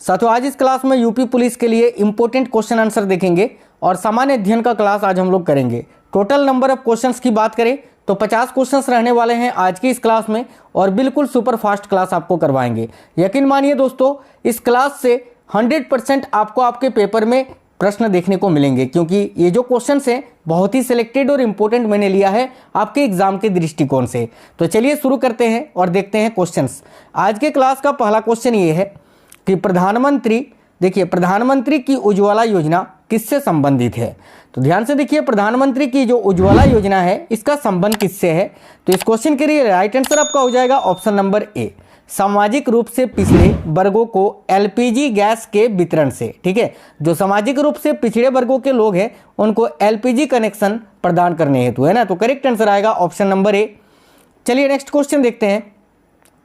साथियों आज इस क्लास में यूपी पुलिस के लिए इंपॉर्टेंट क्वेश्चन आंसर देखेंगे और सामान्य अध्ययन का क्लास आज हम लोग करेंगे। टोटल नंबर ऑफ क्वेश्चंस की बात करें तो 50 क्वेश्चंस रहने वाले हैं आज की इस क्लास में और बिल्कुल सुपर फास्ट क्लास आपको करवाएंगे। यकीन मानिए दोस्तों, इस क्लास से 100% आपको आपके पेपर में प्रश्न देखने को मिलेंगे, क्योंकि ये जो क्वेश्चंस हैं बहुत ही सिलेक्टेड और इंपॉर्टेंट मैंने लिया है आपके एग्जाम के दृष्टिकोण से। तो चलिए शुरू करते हैं और देखते हैं क्वेश्चंस। आज के क्लास का पहला क्वेश्चन ये है कि प्रधानमंत्री की उज्ज्वला योजना किससे संबंधित है। तो ध्यान से देखिए, प्रधानमंत्री की जो उज्ज्वला योजना है इसका संबंध किससे है। तो इस क्वेश्चन के लिए राइट आंसर आपका हो जाएगा ऑप्शन नंबर ए, सामाजिक रूप से पिछड़े वर्गों को एलपीजी गैस के वितरण से। ठीक है, जो सामाजिक रूप से पिछड़े वर्गों के लोग हैं उनको एलपीजी कनेक्शन प्रदान करने हेतु, है ना। तो करेक्ट आंसर आएगा ऑप्शन नंबर ए। चलिए नेक्स्ट क्वेश्चन देखते हैं।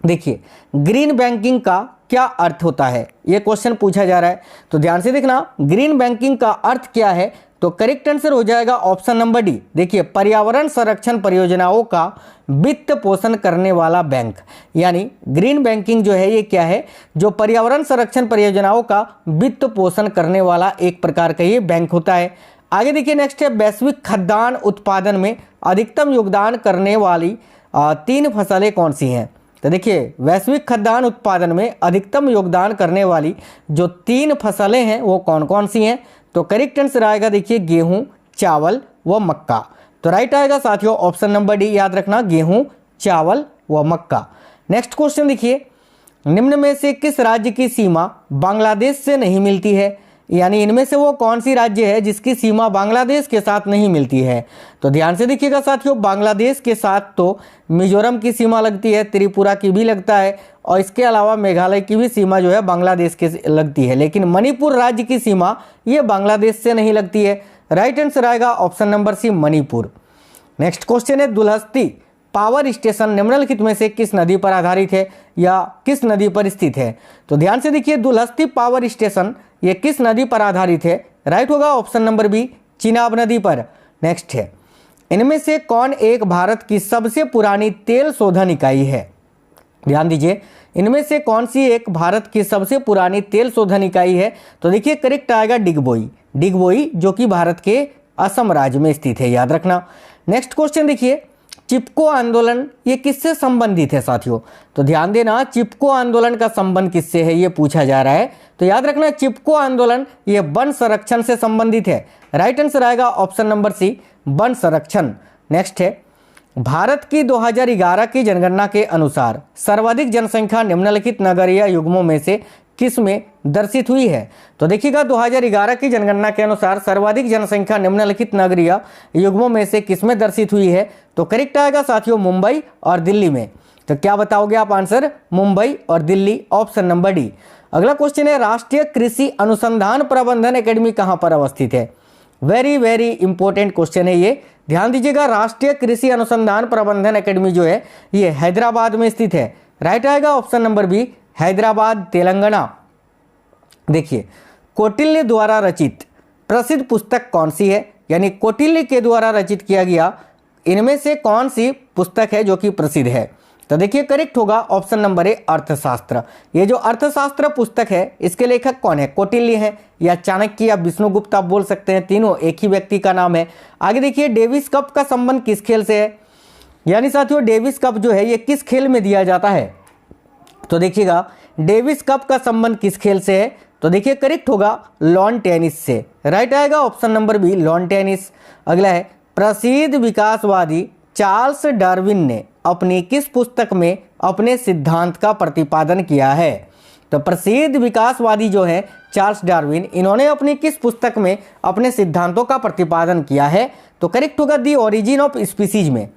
देखिए, ग्रीन बैंकिंग का क्या अर्थ होता है, यह क्वेश्चन पूछा जा रहा है। तो ध्यान से देखना, ग्रीन बैंकिंग का अर्थ क्या है। तो करेक्ट आंसर हो जाएगा ऑप्शन नंबर डी। देखिए, पर्यावरण संरक्षण परियोजनाओं का वित्त पोषण करने वाला बैंक, यानी ग्रीन बैंकिंग जो है ये क्या है, जो पर्यावरण संरक्षण परियोजनाओं का वित्त पोषण करने वाला एक प्रकार का ये बैंक होता है। आगे देखिए नेक्स्ट है, वैश्विक खाद्यान्न उत्पादन में अधिकतम योगदान करने वाली 3 फसलें कौन सी हैं। तो देखिए, वैश्विक खाद्यान्न उत्पादन में अधिकतम योगदान करने वाली जो 3 फसलें हैं वो कौन कौन सी हैं। तो करेक्ट आंसर आएगा देखिए गेहूं, चावल व मक्का। तो राइट आएगा साथियों ऑप्शन नंबर डी, याद रखना गेहूं, चावल व मक्का। नेक्स्ट क्वेश्चन देखिए, निम्न में से किस राज्य की सीमा बांग्लादेश से नहीं मिलती है, यानी इनमें से वो कौन सी राज्य है जिसकी सीमा बांग्लादेश के साथ नहीं मिलती है। तो ध्यान से देखिएगा साथियों, बांग्लादेश के साथ तो मिजोरम की सीमा लगती है, त्रिपुरा की भी लगता है और इसके अलावा मेघालय की भी सीमा जो है बांग्लादेश के लगती है, लेकिन मणिपुर राज्य की सीमा ये बांग्लादेश से नहीं लगती है। राइट आंसर आएगा option number C, Manipur. Next question है, दुलहस्ती पावर स्टेशन निम्नलिखित में से किस नदी पर आधारित है या किस नदी पर स्थित है। तो ध्यान से देखिए, दुलहस्ती पावर स्टेशन ये किस नदी पर आधारित है। राइट होगा ऑप्शन नंबर बी, चिनाब नदी पर। नेक्स्ट है, इनमें से कौन एक भारत की सबसे पुरानी तेल शोधन इकाई है। ध्यान दीजिए, इनमें से कौन सी एक भारत की सबसे पुरानी तेल शोधन इकाई है। तो देखिए करेक्ट आएगा डिगबोई, जो कि भारत के असम राज्य में स्थित है, याद रखना। नेक्स्ट क्वेश्चन देखिए, चिपको आंदोलन ये किससे संबंधित है साथियों। तो ध्यान देना, चिपको आंदोलन का संबंध किससे है ये पूछा जा रहा है। तो याद रखना, चिपको आंदोलन ये वन संरक्षण से संबंधित है। राइट आंसर आएगा ऑप्शन नंबर सी, वन संरक्षण। नेक्स्ट है, भारत की 2011 की जनगणना के अनुसार सर्वाधिक जनसंख्या निम्नलिखित नगरीय युग्मों में से किस में दर्शित हुई है। तो देखिएगा, 2011 की जनगणना के अनुसार सर्वाधिक जनसंख्या निम्नलिखित नगरीय युग्मों में से किस में दर्शित हुई है। तो करेक्ट आएगा साथियों मुंबई और दिल्ली में। तो क्या बताओगे आप आंसर, मुंबई और दिल्ली, ऑप्शन नंबर डी। अगला क्वेश्चन है, राष्ट्रीय कृषि अनुसंधान प्रबंधन एकेडमी कहाँ पर अवस्थित है। वेरी इंपॉर्टेंट क्वेश्चन है ये, ध्यान दीजिएगा। राष्ट्रीय कृषि अनुसंधान प्रबंधन एकेडमी जो है ये हैदराबाद में स्थित है। राइट आएगा option number B, Hyderabad, Telangana. देखिए, कौटिल्य द्वारा रचित प्रसिद्ध पुस्तक कौन सी है, यानी कौटिल्य के द्वारा रचित किया गया इनमें से कौन सी पुस्तक है जो कि प्रसिद्ध है। तो देखिए करेक्ट होगा ऑप्शन नंबर ए, अर्थशास्त्र। ये जो अर्थशास्त्र पुस्तक है इसके लेखक कौन है, कौटिल्य है या चाणक्य या विष्णुगुप्त आप बोल सकते हैं, तीनों एक ही व्यक्ति का नाम है। आगे देखिए, डेविस कप का संबंध किस खेल से है, यानी साथियों डेविस कप जो है ये किस खेल में दिया जाता है। तो देखिएगा, डेविस कप का संबंध किस खेल से है। तो देखिए करेक्ट होगा लॉन टेनिस से। राइट आएगा option number B, lawn tennis. अगला है, प्रसिद्ध विकासवादी चार्ल्स डार्विन ने अपनी किस पुस्तक में अपने सिद्धांत का प्रतिपादन किया है। तो प्रसिद्ध विकासवादी जो है चार्ल्स डार्विन, इन्होंने अपनी किस पुस्तक में अपने सिद्धांतों का प्रतिपादन किया है। तो करेक्ट होगा दी ओरिजिन ऑफ स्पीसीज में,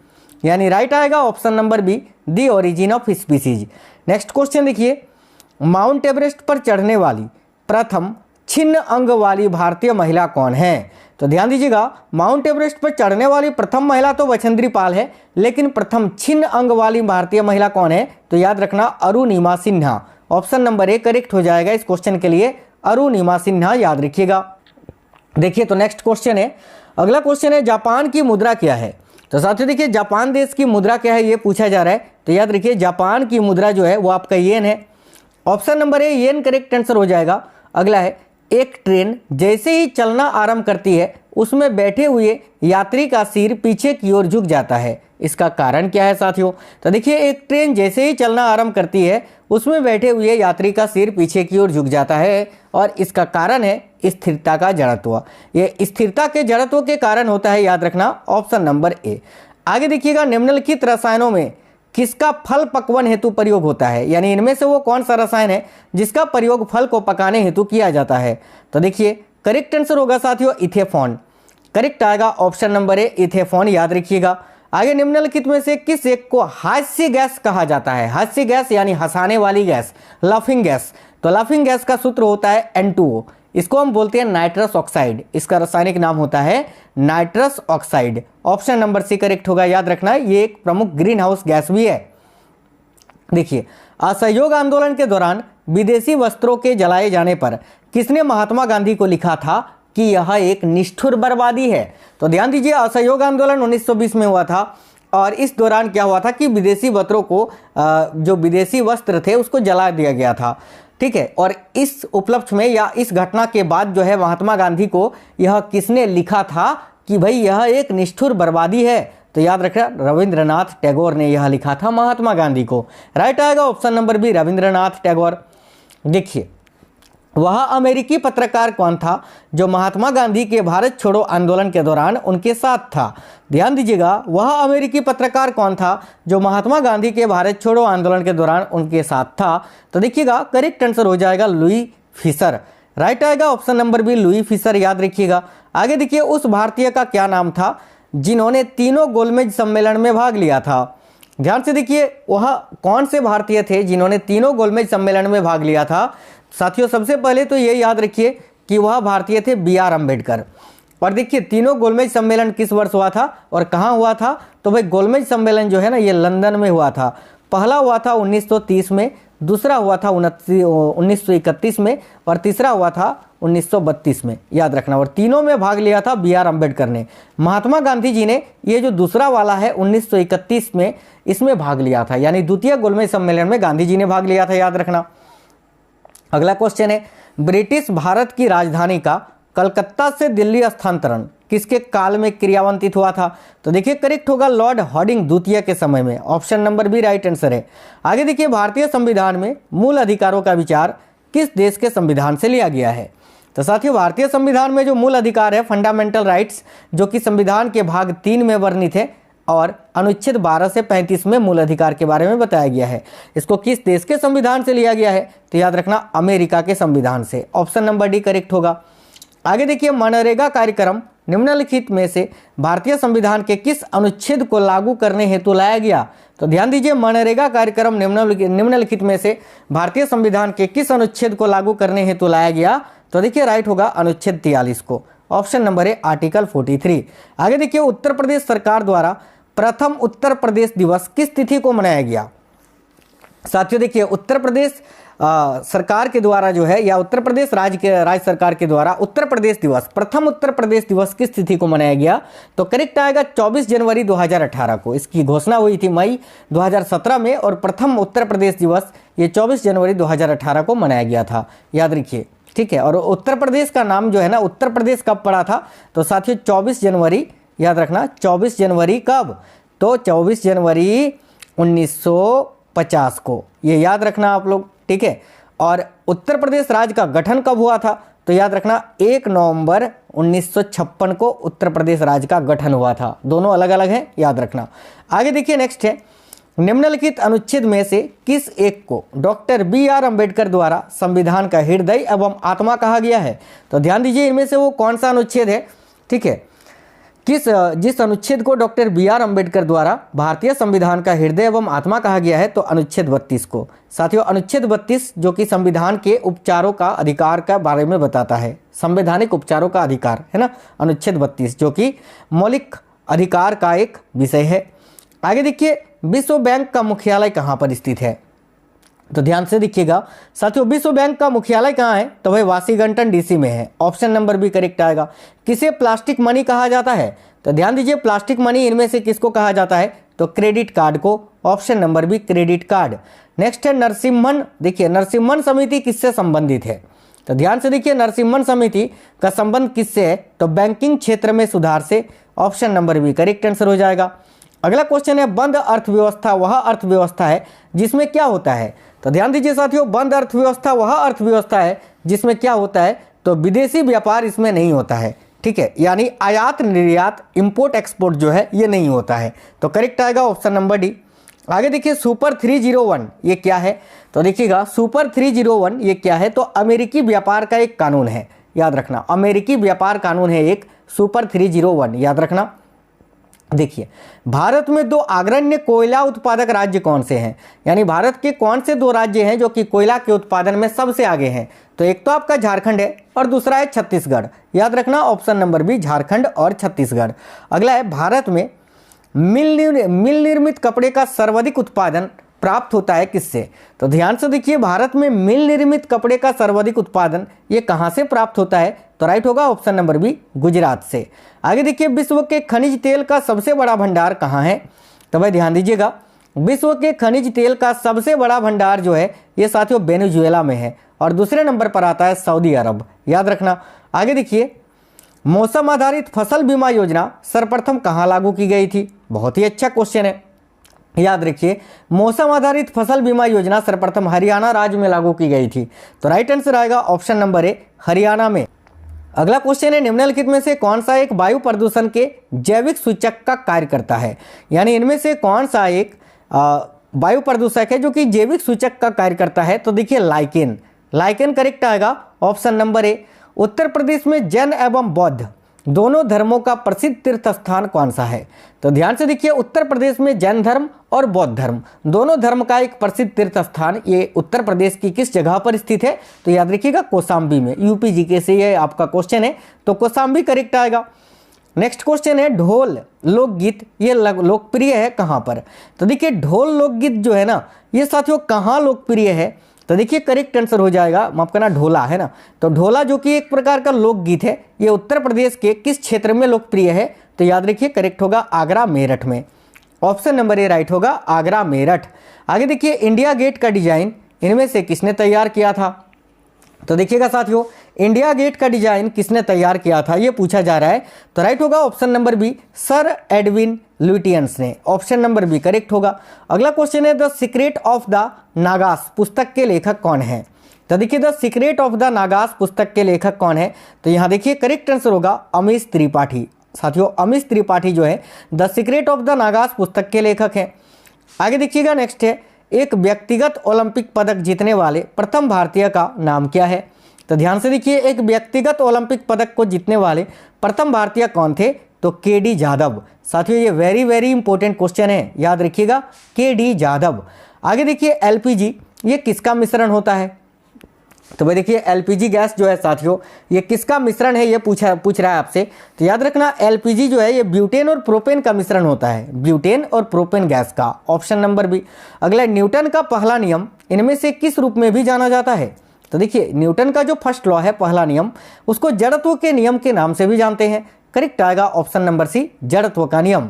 यानी राइट आएगा option number B, the origin of species. Next question देखिए, माउंट एवरेस्ट पर चढ़ने वाली प्रथम छिन्न अंग वाली भारतीय महिला कौन है। तो ध्यान दीजिएगा, माउंट एवरेस्ट पर चढ़ने वाली प्रथम महिला तो बछेंद्री पाल है, लेकिन प्रथम छिन्न अंग वाली भारतीय महिला कौन है। तो याद रखना Arunima Sinha, option number A correct हो जाएगा इस क्वेश्चन के लिए, अरुणिमा सिन्हा, याद रखिएगा। देखिए तो नेक्स्ट क्वेश्चन है, अगला क्वेश्चन है, जापान की मुद्रा क्या है। तो साथियों देखिए, जापान देश की मुद्रा क्या है ये पूछा जा रहा है। तो याद रखिए, जापान की मुद्रा जो है वो आपका येन है। ऑप्शन नंबर ए ये इनकरेक्ट आंसर हो जाएगा। अगला है, एक ट्रेन जैसे ही चलना आरंभ करती है उसमें बैठे हुए यात्री का सिर पीछे की ओर झुक जाता है, इसका कारण क्या है साथियों? तो देखिए, एक ट्रेन जैसे ही चलना आरंभ करती है उसमें बैठे हुए यात्री का सिर पीछे की ओर झुक जाता है और इसका कारण है स्थिरता का जड़त्व। ये स्थिरता के जड़त्व के कारण होता है, याद रखना, ऑप्शन नंबर ए। आगे देखिएगा, निम्नलिखित रसायनों में किसका फल पकवन हेतु प्रयोग होता है, यानी इनमें से वो कौन सा रसायन है जिसका प्रयोग फल को पकाने हेतु किया जाता है? तो देखिए, करेक्ट आंसर होगा साथियों इथेफॉन। करेक्ट आएगा ऑप्शन नंबर ए, इथेफॉन, याद रखिएगा। आगे, निम्नलिखित में से किस एक को हास्य गैस कहा जाता है? हास्य गैस यानी हंसाने वाली गैस, लाफिंग गैस। तो लाफिंग गैस का सूत्र होता है N2O, इसको हम बोलते हैं नाइट्रस ऑक्साइड, इसका रासायनिक नाम होता है nitrous oxide. Option number C correct होगा, याद रखना, ये एक प्रमुख ग्रीन हाउस गैस भी है। देखिए, असहयोग आंदोलन के दौरान विदेशी वस्त्रों के जलाए जाने पर किसने महात्मा गांधी को लिखा था कि यह एक निष्ठुर बर्बादी है? तो ध्यान दीजिए, असहयोग आंदोलन 1920 में हुआ था और इस दौरान क्या हुआ था कि विदेशी वस्त्रों को जो विदेशी वस्त्र थे उसको जला दिया गया था, ठीक है। और इस उपलक्ष्य में या इस घटना के बाद जो है महात्मा गांधी को यह किसने लिखा था कि भाई यह एक निष्ठुर बर्बादी है? तो याद रखना, रविंद्रनाथ टैगोर ने यह लिखा था महात्मा गांधी को। राइट आएगा option number B, Rabindranath Tagore. देखिए, वह अमेरिकी पत्रकार कौन था जो महात्मा गांधी के भारत छोड़ो आंदोलन के दौरान उनके साथ था? ध्यान दीजिएगा, वह अमेरिकी पत्रकार कौन था जो महात्मा गांधी के भारत छोड़ो आंदोलन के दौरान उनके साथ था? तो देखिएगा, करेक्ट आंसर हो जाएगा लुई फिशर। राइट आएगा option number B, Louis Fischer, याद रखिएगा। आगे देखिए, उस भारतीय का क्या नाम था जिन्होंने तीनों गोलमेज सम्मेलन में भाग लिया था? ध्यान से देखिए, वह कौन से भारतीय थे जिन्होंने तीनों गोलमेज सम्मेलन में भाग लिया था? साथियों, सबसे पहले तो ये याद रखिए कि वह भारतीय थे B.R. अम्बेडकर। और देखिए, तीनों गोलमेज सम्मेलन किस वर्ष हुआ था और कहाँ हुआ था? तो भाई गोलमेज सम्मेलन जो है ना, ये लंदन में हुआ था। पहला हुआ था 1930 में, दूसरा हुआ था 1931 में और तीसरा हुआ था 1932 में, याद रखना। और तीनों में भाग लिया था B.R. अम्बेडकर ने। महात्मा गांधी जी ने ये जो दूसरा वाला है 1931 में, इसमें भाग लिया था, यानी द्वितीय गोलमेज सम्मेलन में गांधी जी ने भाग लिया था, याद रखना। अगला क्वेश्चन है, ब्रिटिश भारत की राजधानी का कलकत्ता से दिल्ली स्थानांतरण किसके काल में क्रियान्वित हुआ था? तो देखिए, करेक्ट होगा लॉर्ड हार्डिंग द्वितीय के समय में। Option number B right answer है। आगे देखिए, भारतीय संविधान में मूल अधिकारों का विचार किस देश के संविधान से लिया गया है? तो साथियों, भारतीय संविधान में जो मूल अधिकार है फंडामेंटल राइट्स, जो कि संविधान के भाग 3 में वर्णित है और अनुच्छेद 12 से 35 में मूल अधिकार के बारे में बताया गया है, इसको किस देश के संविधान से लिया गया है? तो याद रखना, अमेरिका के संविधान से। ऑप्शन नंबर डी करेक्ट होगा। आगे देखिए, मनरेगा कार्यक्रम निम्नलिखित में से भारतीय संविधान के किस अनुच्छेद को लागू करने हेतु लाया गया? तो ध्यान दीजिए, मनरेगा कार्यक्रम निम्नलिखित में से भारतीय संविधान के किस अनुच्छेद को लागू करने हेतु लाया गया? तो देखिए, राइट होगा अनुच्छेद 43 को। Option number A, article 43। आगे देखिए, उत्तर प्रदेश सरकार द्वारा प्रथम उत्तर प्रदेश दिवस किस तिथि को मनाया गया? साथियों देखिए, उत्तर प्रदेश सरकार के द्वारा जो है, या उत्तर प्रदेश राज्य सरकार के द्वारा उत्तर प्रदेश दिवस, प्रथम उत्तर प्रदेश दिवस किस तिथि को मनाया गया? तो करेक्ट आएगा 24 जनवरी 2018 को। इसकी घोषणा हुई थी मई 2017 में और प्रथम उत्तर प्रदेश दिवस ये 24 जनवरी 2018 को मनाया गया था, याद रखिए, ठीक है। और उत्तर प्रदेश का नाम जो है ना, उत्तर प्रदेश कब पड़ा था? तो साथियों 24 जनवरी, याद रखना, 24 जनवरी कब? तो 24 जनवरी 1950 को, ये याद रखना आप लोग, ठीक है। और उत्तर प्रदेश राज्य का गठन कब हुआ था? तो याद रखना, 1 नवंबर 1956 को उत्तर प्रदेश राज्य का गठन हुआ था। दोनों अलग अलग हैं, याद रखना। आगे देखिए, नेक्स्ट है, निम्नलिखित अनुच्छेद में से किस एक को डॉक्टर B.R. अम्बेडकर द्वारा संविधान का हृदय एवं आत्मा कहा गया है? तो ध्यान दीजिए, इनमें से वो कौन सा अनुच्छेद है, ठीक है, जिस अनुच्छेद को डॉक्टर B.R. अम्बेडकर द्वारा भारतीय संविधान का हृदय एवं आत्मा कहा गया है? तो अनुच्छेद 32 को। साथियों, अनुच्छेद 32 जो कि संविधान के उपचारों का अधिकार का बारे में बताता है, संवैधानिक उपचारों का अधिकार है ना, अनुच्छेद 32 जो कि मौलिक अधिकार का एक विषय है। आगे देखिए, विश्व बैंक का मुख्यालय कहाँ पर स्थित है? तो ध्यान से देखिएगा साथियों, विश्व बैंक का मुख्यालय कहाँ है? तो भाई वाशिंगटन DC में है। ऑप्शन नंबर बी करेक्ट आएगा। किसे प्लास्टिक मनी कहा जाता है? तो ध्यान दीजिए, प्लास्टिक मनी इनमें से किसको कहा जाता है? तो क्रेडिट कार्ड को। Option number B credit card. Next है नरसिम्हन। देखिए नरसिम्हन समिति किससे संबंधित है? तो ध्यान से देखिए नरसिम्हन समिति का संबंध किससे है? तो बैंकिंग क्षेत्र में सुधार से। Option number B correct answer हो जाएगा। अगला क्वेश्चन है बंद अर्थव्यवस्था वह अर्थव्यवस्था है जिसमें क्या होता है? तो ध्यान दीजिए साथियों, बंद अर्थव्यवस्था वह अर्थव्यवस्था है जिसमें क्या होता है? तो विदेशी व्यापार इसमें नहीं होता है, ठीक है, यानी आयात निर्यात इंपोर्ट एक्सपोर्ट जो है ये नहीं होता है। तो करेक्ट आएगा ऑप्शन नंबर डी। आगे देखिए सुपर 301 ये क्या है? तो देखिएगा सुपर 301 ये क्या है? तो अमेरिकी व्यापार का एक कानून है, याद रखना, अमेरिकी व्यापार कानून है एक सुपर 301, याद रखना। देखिए भारत में दो अग्रण्य कोयला उत्पादक राज्य कौन से हैं? यानी भारत के कौन से दो राज्य हैं जो कि कोयला के उत्पादन में सबसे आगे हैं? तो एक तो आपका झारखंड है और दूसरा है छत्तीसगढ़, याद रखना ऑप्शन नंबर बी झारखंड और छत्तीसगढ़। अगला है भारत में मिल निर्मित कपड़े का सर्वाधिक उत्पादन प्राप्त होता है किससे? तो ध्यान से देखिए भारत में मिल निर्मित कपड़े का सर्वाधिक उत्पादन ये कहां से प्राप्त होता है? तो राइट होगा ऑप्शन नंबर बी गुजरात से। आगे देखिए विश्व के खनिज तेल का सबसे बड़ा भंडार कहां है? तो भाई ध्यान दीजिएगा विश्व के खनिज तेल का सबसे बड़ा भंडार जो है ये साथियों वेनेजुएला में है और दूसरे नंबर पर आता है सऊदी अरब, याद रखना। आगे देखिए मौसम आधारित फसल बीमा योजना सर्वप्रथम कहां लागू की गई थी? बहुत ही अच्छा क्वेश्चन है, याद रखिए मौसम आधारित फसल बीमा योजना सर्वप्रथम हरियाणा राज्य में लागू की गई थी। तो राइट आंसर आएगा ऑप्शन नंबर ए हरियाणा में। अगला क्वेश्चन है निम्नलिखित में से कौन सा एक वायु प्रदूषण के जैविक सूचक का कार्य करता है? यानी इनमें से कौन सा एक वायु प्रदूषक है जो कि जैविक सूचक का कार्य करता है? तो देखिए लाइकेन, लाइकेन करेक्ट आएगा option number A. Uttar Pradesh में जैन एवं बौद्ध दोनों धर्मों का प्रसिद्ध तीर्थ स्थान कौन सा है? तो ध्यान से देखिए उत्तर प्रदेश में जैन धर्म और बौद्ध धर्म दोनों धर्म का एक प्रसिद्ध तीर्थ स्थान ये उत्तर प्रदेश की किस जगह पर स्थित है? तो याद रखिएगा कौशाम्बी में। यूपी जीके से ये आपका क्वेश्चन है तो कौशाम्बी करेक्ट आएगा। नेक्स्ट क्वेश्चन है ढोल लोकगीत ये लोकप्रिय है कहाँ पर? तो देखिए ढोल लोकगीत जो है ना ये साथियों कहाँ लोकप्रिय है? तो देखिए करेक्ट आंसर हो जाएगा, माफ करना ढोला है ना, तो ढोला जो कि एक प्रकार का लोकगीत है ये उत्तर प्रदेश के किस क्षेत्र में लोकप्रिय है? तो याद रखिए करेक्ट होगा आगरा मेरठ में। ऑप्शन नंबर ए राइट होगा आगरा मेरठ। आगे देखिए इंडिया गेट का डिजाइन इनमें से किसने तैयार किया था? तो देखिएगा साथियों इंडिया गेट का डिजाइन किसने तैयार किया था ये पूछा जा रहा है। तो राइट होगा option number B sir Edwin Lutyens ने। ऑप्शन नंबर बी करेक्ट होगा। अगला क्वेश्चन है the secret of the Nagas पुस्तक के लेखक कौन है? तो देखिए the secret of the Nagas पुस्तक के लेखक कौन है? तो यहाँ देखिए करेक्ट आंसर होगा अमीश त्रिपाठी। साथियों अमीश त्रिपाठी जो है the secret of the Nagas पुस्तक के लेखक हैं। आगे देखिएगा नेक्स्ट है एक व्यक्तिगत ओलंपिक पदक जीतने वाले प्रथम भारतीय का नाम क्या है? तो ध्यान से देखिए एक व्यक्तिगत ओलंपिक पदक को जीतने वाले प्रथम भारतीय कौन थे? तो के.डी. जाधव। साथियों ये वेरी इंपॉर्टेंट क्वेश्चन है, याद रखिएगा के.डी. जाधव। आगे देखिए एलपीजी ये किसका मिश्रण होता है? तो भाई देखिए एलपीजी गैस जो है साथियों ये किसका मिश्रण है ये पूछ रहा है आपसे। तो याद रखना एलपीजी जो है ये ब्यूटेन और प्रोपेन का मिश्रण होता है, ब्यूटेन और प्रोपेन गैस का। Option number B. अगला न्यूटन का पहला नियम इनमें से किस रूप में भी जाना जाता है? तो देखिए न्यूटन का जो फर्स्ट लॉ है पहला नियम उसको जड़त्व के नियम के नाम से भी जानते हैं। करेक्ट आएगा ऑप्शन नंबर सी जड़त्व का नियम।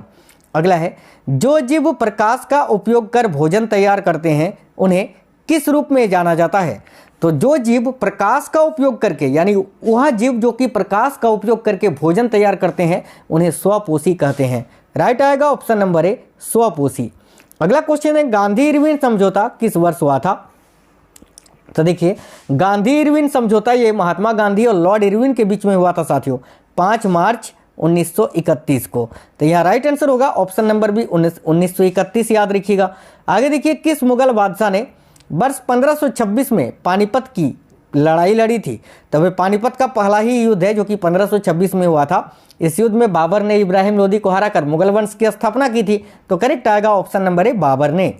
अगला है जो जीव प्रकाश का उपयोग कर भोजन तैयार करते हैं उन्हें किस रूप में जाना जाता है? तो जो जीव प्रकाश का उपयोग करके यानी वह जीव जो कि प्रकाश का उपयोग करके भोजन तैयार करते हैं उन्हें स्वपोषी कहते हैं। राइट आएगा ऑप्शन नंबर ए स्वपोषी। अगला क्वेश्चन है गांधी इरविन समझौता किस वर्ष हुआ था? तो देखिए गांधी इरविन समझौता ये महात्मा गांधी और लॉर्ड इरविन के बीच में हुआ था साथियों 5 मार्च 1931 को। तो यहाँ राइट आंसर होगा ऑप्शन नंबर बी 1931, याद रखिएगा। आगे देखिए किस मुगल बादशाह ने वर्ष 1526 में पानीपत की लड़ाई लड़ी थी? तो वह पानीपत का पहला ही युद्ध है जो कि 1526 में हुआ था। इस युद्ध में बाबर ने इब्राहिम लोदी को हराकर मुगल वंश की स्थापना की थी। तो करेक्ट आएगा ऑप्शन नंबर ए बाबर ने।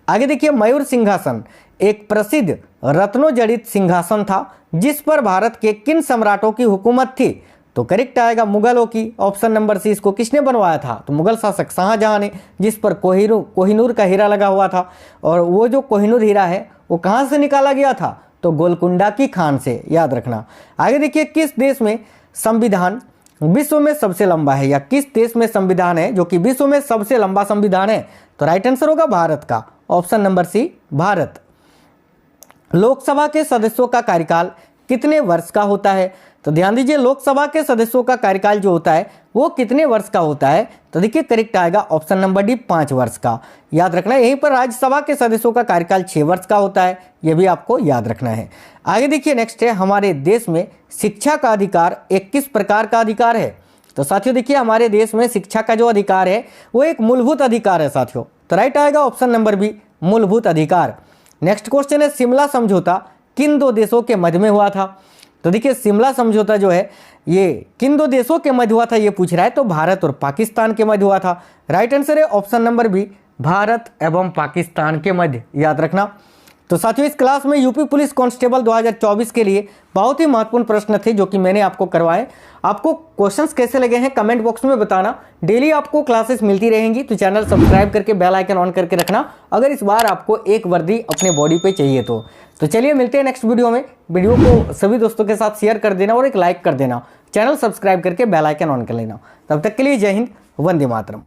आगे देखिए मयूर सिंहासन एक प्रसिद्ध रत्नोजड़ित सिंहासन था जिस पर भारत के किन सम्राटों की हुकूमत थी? तो करेक्ट आएगा मुगलों की। Option number C. इसको किसने बनवाया था? तो मुगल शासक शाहजहां ने, जिस पर कोहिनूर का हीरा लगा हुआ था। और वो जो कोहिनूर हीरा है वो कहाँ से निकाला गया था? तो गोलकुंडा की खान से, याद रखना। आगे देखिए किस देश में संविधान विश्व में सबसे लंबा है या किस देश में संविधान है जो कि विश्व में सबसे लंबा संविधान है? तो राइट आंसर होगा भारत का। Option number C Bharat. Lok Sabha के सदस्यों का कार्यकाल कितने वर्ष का होता है? तो ध्यान दीजिए, लोकसभा के सदस्यों का कार्यकाल जो होता है वो कितने वर्ष का होता है? तो देखिए करेक्ट आएगा ऑप्शन नंबर डी 5 वर्ष का। याद रखना है। यहीं पर राज्यसभा के सदस्यों का कार्यकाल 6 वर्ष का होता है, यह भी आपको याद रखना है। आगे देखिए नेक्स्ट है, हमारे देश में शिक्षा का अधिकार एक किस प्रकार का अधिकार है? तो साथियों देखिए, हमारे देश में शिक्षा का जो अधिकार है वो एक मूलभूत अधिकार है साथियों। तो राइट आएगा ऑप्शन नंबर बी मूलभूत अधिकार। नेक्स्ट क्वेश्चन है, शिमला समझौता किन दो देशों के मध्य में हुआ था? तो देखिए शिमला समझौता जो है ये किन दो देशों के मध्य हुआ था ये पूछ रहा है, तो भारत और पाकिस्तान के मध्य हुआ था। राइट आंसर है ऑप्शन नंबर बी भारत एवं पाकिस्तान के मध्य। याद रखना। तो साथियों इस क्लास में यूपी पुलिस कांस्टेबल 2024 के लिए बहुत ही महत्वपूर्ण प्रश्न थे जो कि मैंने आपको करवाए। आपको क्वेश्चंस कैसे लगे हैं कमेंट बॉक्स में बताना। डेली आपको क्लासेस मिलती रहेंगी, तो चैनल सब्सक्राइब करके बेल आइकन ऑन करके रखना अगर इस बार आपको एक वर्दी अपने बॉडी पे चाहिए तो चलिए मिलते हैं नेक्स्ट वीडियो में। वीडियो को सभी दोस्तों के साथ शेयर कर देना और एक लाइक कर देना। चैनल सब्सक्राइब करके बेल आइकन ऑन कर लेना। तब तक के लिए जय हिंद, वंदे मातरम।